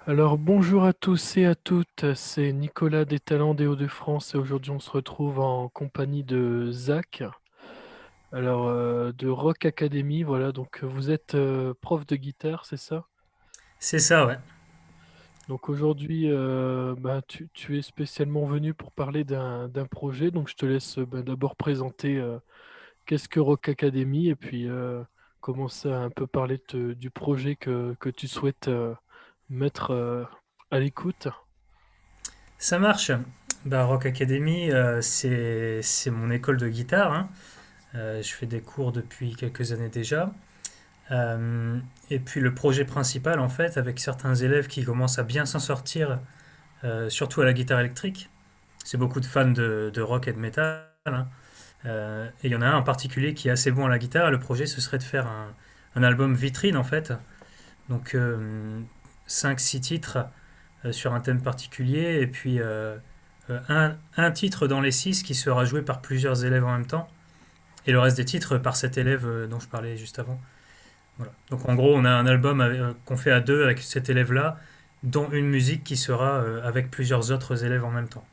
Alors bonjour à tous et à toutes, c'est Nicolas des Talents des Hauts-de-France et aujourd'hui on se retrouve en compagnie de Zach, de Rock Academy, voilà, donc vous êtes prof de guitare, c'est ça? C'est ça, ouais. Donc aujourd'hui tu es spécialement venu pour parler d'un projet, donc je te laisse d'abord présenter qu'est-ce que Rock Academy et puis commencer à un peu parler du projet que tu souhaites mettre à l'écoute. Ça marche. Bah, Rock Academy, c'est mon école de guitare, hein. Je fais des cours depuis quelques années déjà. Euh, et puis le projet principal, en fait, avec certains élèves qui commencent à bien s'en sortir, surtout à la guitare électrique. C'est beaucoup de fans de rock et de métal, hein. Et il y en a un en particulier qui est assez bon à la guitare. Le projet, ce serait de faire un album vitrine, en fait. Donc 5-6 titres sur un thème particulier, et puis un titre dans les 6 qui sera joué par plusieurs élèves en même temps, et le reste des titres par cet élève dont je parlais juste avant. Voilà. Donc en gros, on a un album qu'on fait à deux avec cet élève-là, dont une musique qui sera avec plusieurs autres élèves en même temps.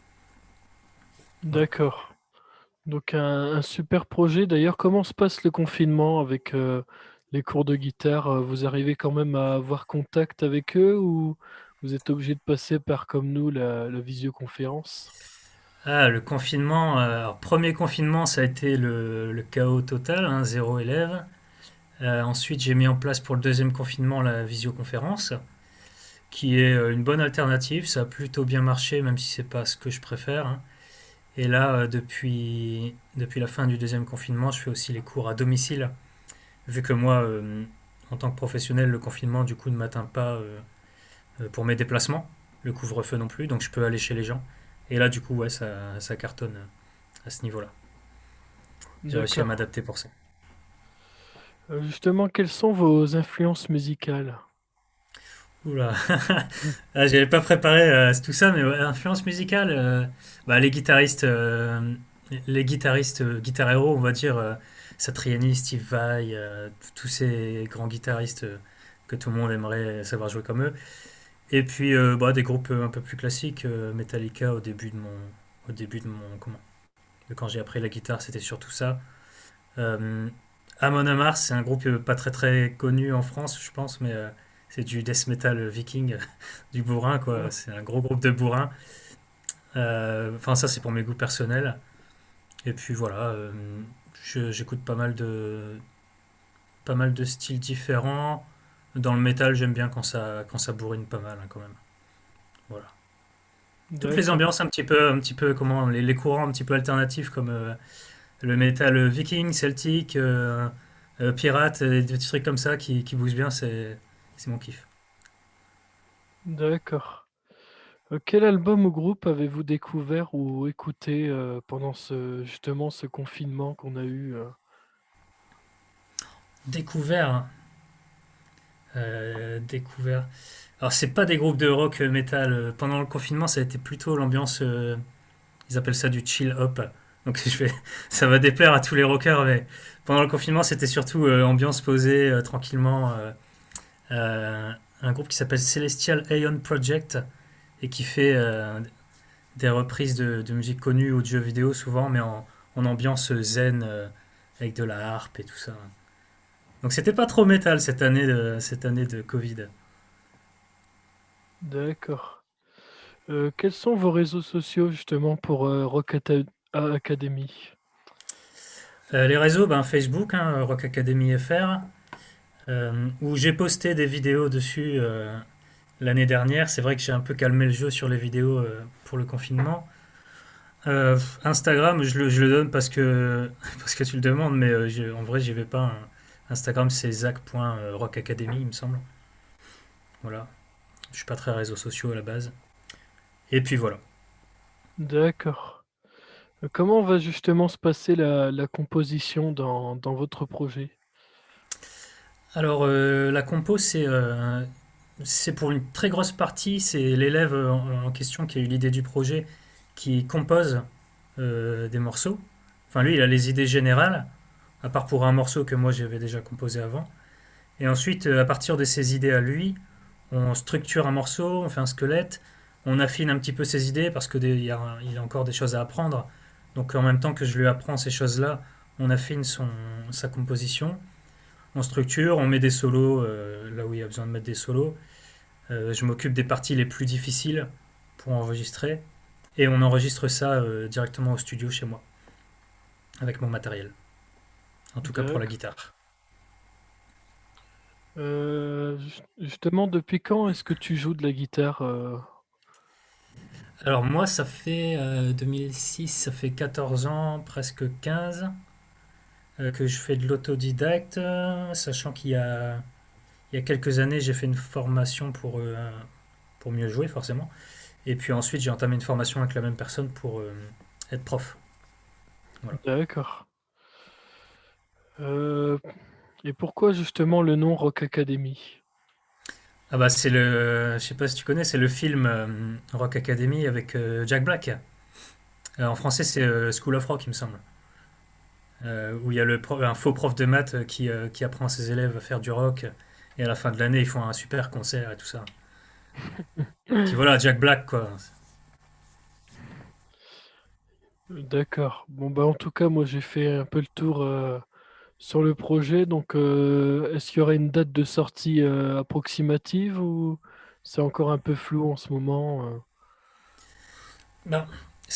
Voilà. D'accord. Donc un super projet. D'ailleurs, comment se passe le confinement avec les cours de guitare? Vous arrivez quand même à avoir contact avec eux ou vous êtes obligé de passer par, comme nous, la visioconférence? Ah, le confinement, alors, premier confinement, ça a été le chaos total, hein, zéro élève. Ensuite, j'ai mis en place pour le deuxième confinement la visioconférence, qui est une bonne alternative. Ça a plutôt bien marché, même si c'est pas ce que je préfère, hein. Et là, depuis la fin du deuxième confinement, je fais aussi les cours à domicile, vu que moi, en tant que professionnel, le confinement, du coup, ne m'atteint pas pour mes déplacements, le couvre-feu non plus, donc je peux aller chez les gens. Et là, du coup, ouais, ça cartonne à ce niveau-là. J'ai réussi à D'accord. m'adapter pour ça. Justement, quelles sont vos influences musicales? Oula, ah, j'avais pas préparé tout ça, mais ouais, influence musicale, bah, les guitaristes, guitar héros, on va dire, Satriani, Steve Vai, tous ces grands guitaristes que tout le monde aimerait savoir jouer comme eux. Et puis bah, des groupes un peu plus classiques, Metallica au début de mon, comment, de quand j'ai appris la guitare, c'était surtout ça. Euh, Amon Amarth, c'est un groupe pas très très connu en France, je pense, mais c'est du death metal viking, du bourrin, quoi. Ouais. C'est un gros groupe de bourrins. Enfin, ça, c'est pour mes goûts personnels. Et puis voilà, j'écoute pas mal de styles différents. Dans le métal, j'aime bien quand ça bourrine pas mal, hein, quand même. Voilà. Toutes les D'accord. ambiances un petit peu comment, les courants un petit peu alternatifs comme le métal viking, celtique, pirate, et des petits trucs comme ça qui bougent bien, c'est mon kiff. D'accord. Quel album ou groupe avez-vous découvert ou écouté pendant justement ce confinement qu'on a eu? Découvert, découvert. Alors c'est pas des groupes de rock metal. Pendant le confinement, ça a été plutôt l'ambiance. Ils appellent ça du chill hop. Donc ça va déplaire à tous les rockers, mais pendant le confinement, c'était surtout ambiance posée tranquillement. Euh, un groupe qui s'appelle Celestial Aeon Project et qui fait des reprises de musique connue ou de jeux vidéo souvent, mais en ambiance zen avec de la harpe et tout ça. Donc c'était pas trop métal cette année de Covid. D'accord. Quels sont vos réseaux sociaux justement pour Academy? Les réseaux, ben Facebook, hein, Rock Academy FR, où j'ai posté des vidéos dessus l'année dernière. C'est vrai que j'ai un peu calmé le jeu sur les vidéos pour le confinement. Instagram, je le donne parce que tu le demandes, mais en vrai, j'y vais pas, hein. Instagram, c'est zach.rockacademy, il me semble. Voilà. Je suis pas très réseaux sociaux à la base. Et puis voilà. D'accord. Comment va justement se passer la composition dans votre projet? Alors, la compo, c'est pour une très grosse partie, c'est l'élève en question qui a eu l'idée du projet qui compose des morceaux. Enfin, lui, il a les idées générales, à part pour un morceau que moi j'avais déjà composé avant. Et ensuite, à partir de ses idées à lui, On structure un morceau, on fait un squelette, on affine un petit peu ses idées parce que il a encore des choses à apprendre. Donc en même temps que je lui apprends ces choses-là, on affine sa composition. On structure, on met des solos là où il y a besoin de mettre des solos. Je m'occupe des parties les plus difficiles pour enregistrer. Et on enregistre ça directement au studio chez moi, avec mon matériel. En tout cas pour la D'accord. guitare. Justement, depuis quand est-ce que tu joues de la guitare? Alors moi, ça fait 2006, ça fait 14 ans, presque 15, que je fais de l'autodidacte, sachant il y a quelques années, j'ai fait une formation pour mieux jouer, forcément. Et puis ensuite, j'ai entamé une formation avec la même personne pour être prof. Voilà. D'accord. Euh, et pourquoi justement le nom Rock Academy? Ah bah je sais pas si tu connais, c'est le film Rock Academy avec Jack Black. En français, c'est School of Rock, il me semble. Où il y a un faux prof de maths qui apprend à ses élèves à faire du rock. Et à la fin de l'année, ils font un super concert et tout ça. Puis voilà, Jack Black, quoi. D'accord. Bon, bah, en tout cas, moi, j'ai fait un peu le tour sur le projet. Donc, est-ce qu'il y aurait une date de sortie approximative ou c'est encore un peu flou en ce moment? Ben,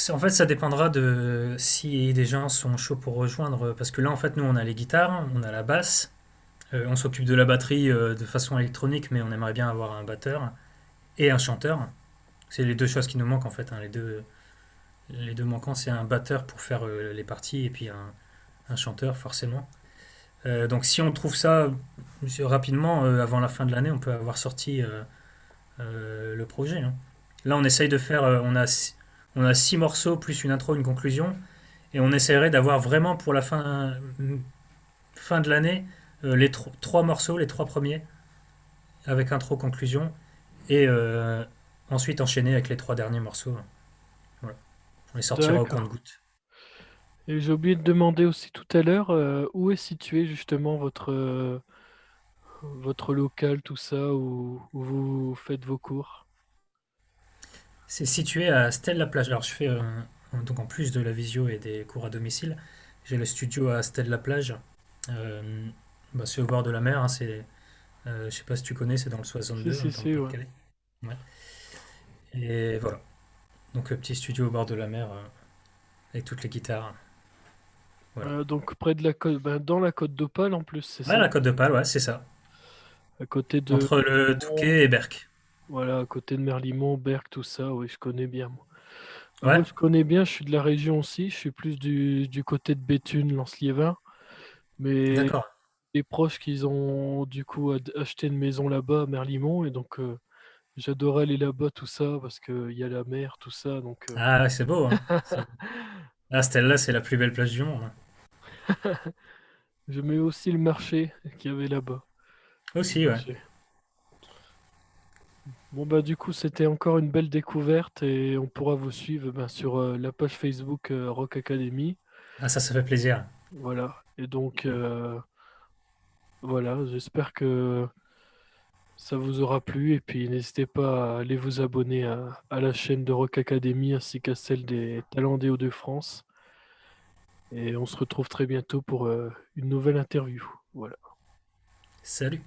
en fait, ça dépendra de si des gens sont chauds pour rejoindre. Parce que là, en fait, nous, on a les guitares, on a la basse. On s'occupe de la batterie de façon électronique, mais on aimerait bien avoir un batteur et un chanteur. C'est les deux choses qui nous manquent, en fait, hein. Les deux manquants, c'est un batteur pour faire les parties et puis un chanteur, forcément. Donc si on trouve ça rapidement, avant la fin de l'année, on peut avoir sorti le projet, hein. Là, on essaye de faire, on a 6 morceaux plus une intro, une conclusion, et on essaierait d'avoir vraiment pour la fin de l'année les 3 morceaux, les 3 premiers, avec intro, conclusion, et ensuite enchaîner avec les 3 derniers morceaux. Voilà. On les sortira au D'accord. compte-gouttes. Et j'ai oublié de demander aussi tout à l'heure où est situé justement votre local, tout ça, où vous faites vos cours. C'est situé à Stèle-la-Plage. Alors, je fais, donc en plus de la visio et des cours à domicile, j'ai le studio à Stèle-la-Plage. Euh, c'est au bord de la mer, hein, je sais pas si tu connais, c'est dans le Si, 62, si, dans le si, ouais. Pas-de-Calais. Ouais. Et voilà. Donc, petit studio au bord de la mer, avec toutes les guitares. Voilà. Donc près de la côte, ben, dans la côte d'Opale en plus, c'est Ouais, ça? la Côte d'Opale, ouais, c'est ça. À côté de Entre le Merlimont, Touquet et Berck. voilà, à côté de Merlimont, Berck, tout ça, oui, je connais bien, moi. Ben, moi, Ouais, je connais bien, je suis de la région aussi, je suis plus du côté de Béthune, Lens-Liévin, mais d'accord. les proches qui ont du coup acheté une maison là-bas à Merlimont, et donc j'adorais aller là-bas, tout ça, parce qu'il y a la mer, tout ça, donc Ah, ouais, c'est beau, hein. Ah, Stèle-là, c'est la plus belle plage du monde, hein. je mets aussi le marché qu'il y avait là-bas. Le Aussi, ouais. marché. Bon bah du coup c'était encore une belle découverte et on pourra vous suivre ben, sur la page Facebook Rock Academy. Ah, ça fait plaisir. Voilà. Et donc voilà, j'espère que ça vous aura plu et puis n'hésitez pas à aller vous abonner à la chaîne de Rock Academy ainsi qu'à celle des Talents des Hauts-de-France. Et on se retrouve très bientôt pour une nouvelle interview. Voilà. Salut.